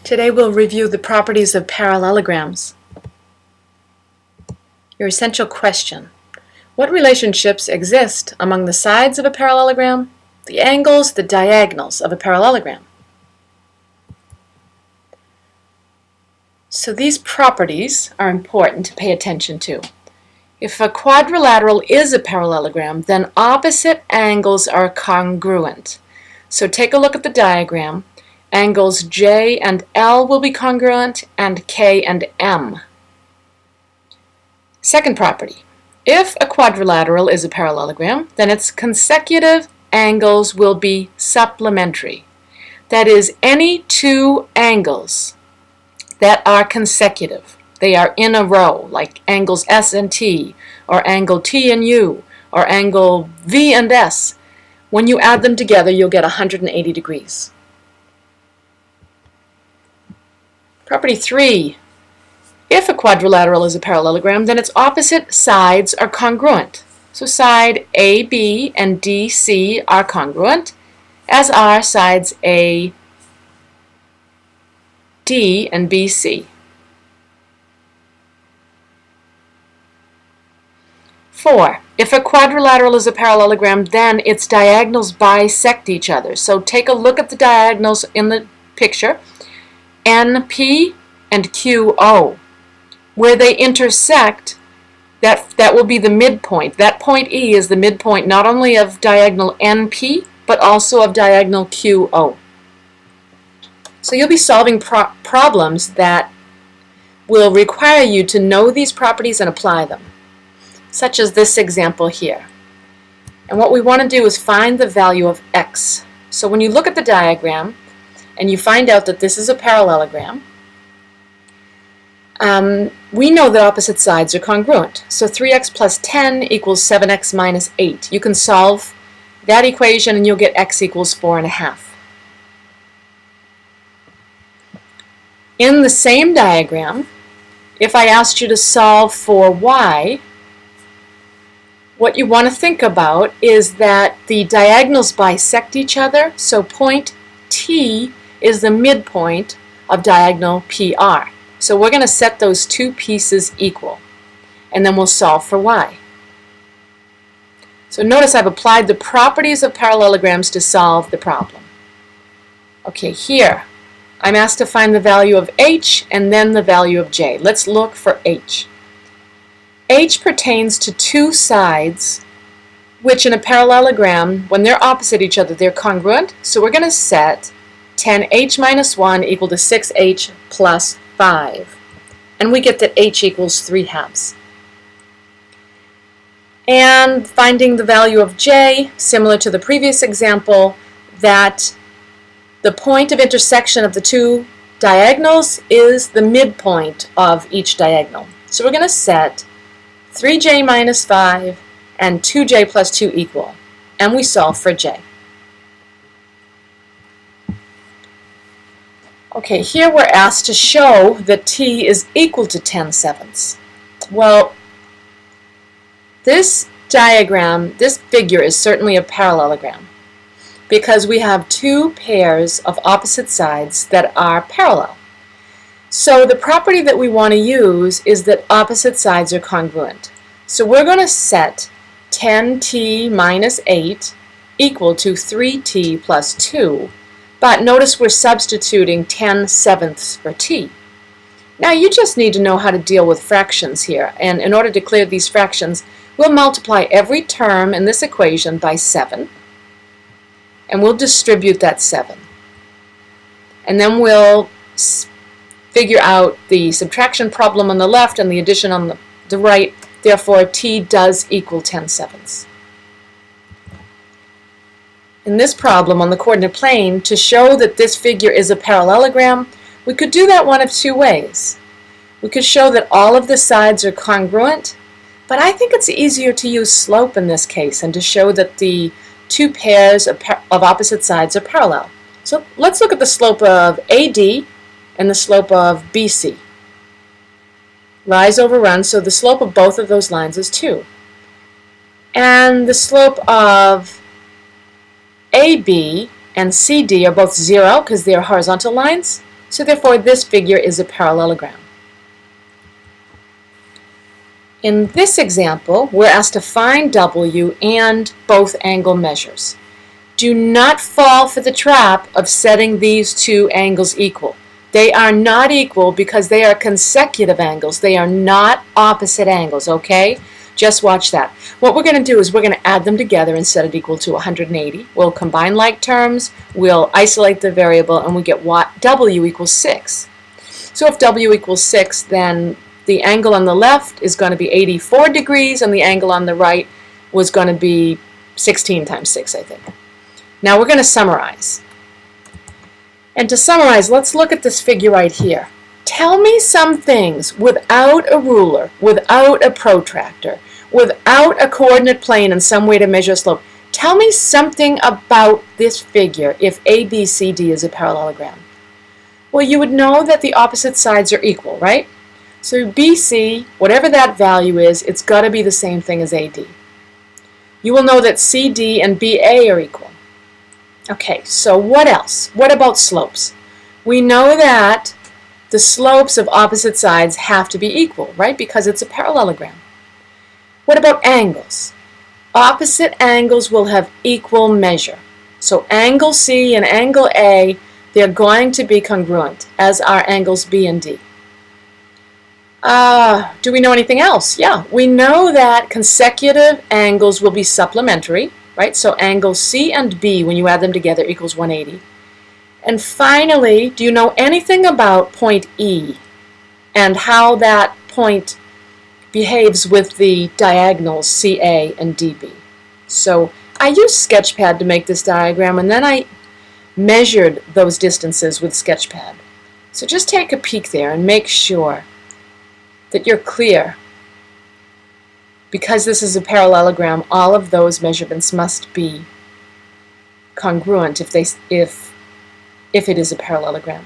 Today we'll review the properties of parallelograms. Your essential question: what relationships exist among the sides of a parallelogram, the angles, the diagonals of a parallelogram? So these properties are important to pay attention to. If a quadrilateral is a parallelogram, then opposite angles are congruent. So take a look at the diagram. Angles J and L will be congruent, and K and M. Second property: if a quadrilateral is a parallelogram, then its consecutive angles will be supplementary. That is, any two angles that are consecutive. They are in a row, like angles S and T, or angle T and U, or angle V and S. When you add them together, you'll get 180 degrees. Property 3. If a quadrilateral is a parallelogram, then its opposite sides are congruent. So side AB and DC are congruent, as are sides AD and BC. 4. If a quadrilateral is a parallelogram, then its diagonals bisect each other. So take a look at the diagonals in the picture. NP and QO. Where they intersect, that will be the midpoint. That point E is the midpoint not only of diagonal NP, but also of diagonal QO. So you'll be solving problems that will require you to know these properties and apply them, such as this example here. And what we want to do is find the value of x. So when you look at the diagram and you find out that this is a parallelogram, we know that opposite sides are congruent. So 3x plus 10 equals 7x minus 8. You can solve that equation and you'll get x equals 4.5. In the same diagram, if I asked you to solve for y, what you want to think about is that the diagonals bisect each other, so point T is the midpoint of diagonal PR. So we're going to set those two pieces equal, and then we'll solve for y. So notice I've applied the properties of parallelograms to solve the problem. Okay, here I'm asked to find the value of h and then the value of j. Let's look for h. H pertains to two sides which in a parallelogram, when they're opposite each other, they're congruent. So we're going to set 10h minus 1 equal to 6h plus 5. And we get that h equals 3/2. And finding the value of j, similar to the previous example, that the point of intersection of the two diagonals is the midpoint of each diagonal. So we're going to set 3j minus 5 and 2j plus 2 equal, and we solve for j. Okay, here we're asked to show that t is equal to 10/7. Well, this diagram, this figure is certainly a parallelogram because we have two pairs of opposite sides that are parallel. So the property that we want to use is that opposite sides are congruent. So we're going to set 10t minus 8 equal to 3t plus 2. But notice we're substituting 10/7 for t. Now you just need to know how to deal with fractions here. And in order to clear these fractions, we'll multiply every term in this equation by 7. And we'll distribute that 7. And then we'll figure out the subtraction problem on the left and the addition on the right. Therefore, t does equal 10/7. In this problem on the coordinate plane, to show that this figure is a parallelogram, we could do that one of two ways. We could show that all of the sides are congruent, but I think it's easier to use slope in this case and to show that the two pairs of opposite sides are parallel. So let's look at the slope of AD and the slope of BC. Rise over run, so the slope of both of those lines is 2. And the slope of AB and CD are both 0 because they are horizontal lines. So therefore, this figure is a parallelogram. In this example, we're asked to find W and both angle measures. Do not fall for the trap of setting these two angles equal. They are not equal because they are consecutive angles. They are not opposite angles, okay? Just watch that. What we're going to do is we're going to add them together and set it equal to 180. We'll combine like terms, we'll isolate the variable, and we get W equals 6. So if W equals 6, then the angle on the left is going to be 84 degrees, and the angle on the right was going to be 16 times 6, I think. Now we're going to summarize. And to summarize, let's look at this figure right here. Tell me some things without a ruler, without a protractor, without a coordinate plane and some way to measure slope. Tell me something about this figure if ABCD is a parallelogram. Well, you would know that the opposite sides are equal, right? So BC, whatever that value is, it's got to be the same thing as AD. You will know that CD and BA are equal. Okay, so what else? What about slopes? We know that the slopes of opposite sides have to be equal, right? Because it's a parallelogram. What about angles? Opposite angles will have equal measure. So angle C and angle A, they're going to be congruent, as are angles B and D. Do we know anything else? Yeah, we know that consecutive angles will be supplementary, right? So angles C and B, when you add them together, equals 180. And finally, do you know anything about point E and how that point behaves with the diagonals CA and DB? So I used Sketchpad to make this diagram, and then I measured those distances with Sketchpad. So just take a peek there and make sure that you're clear. Because this is a parallelogram, all of those measurements must be congruent if it is a parallelogram.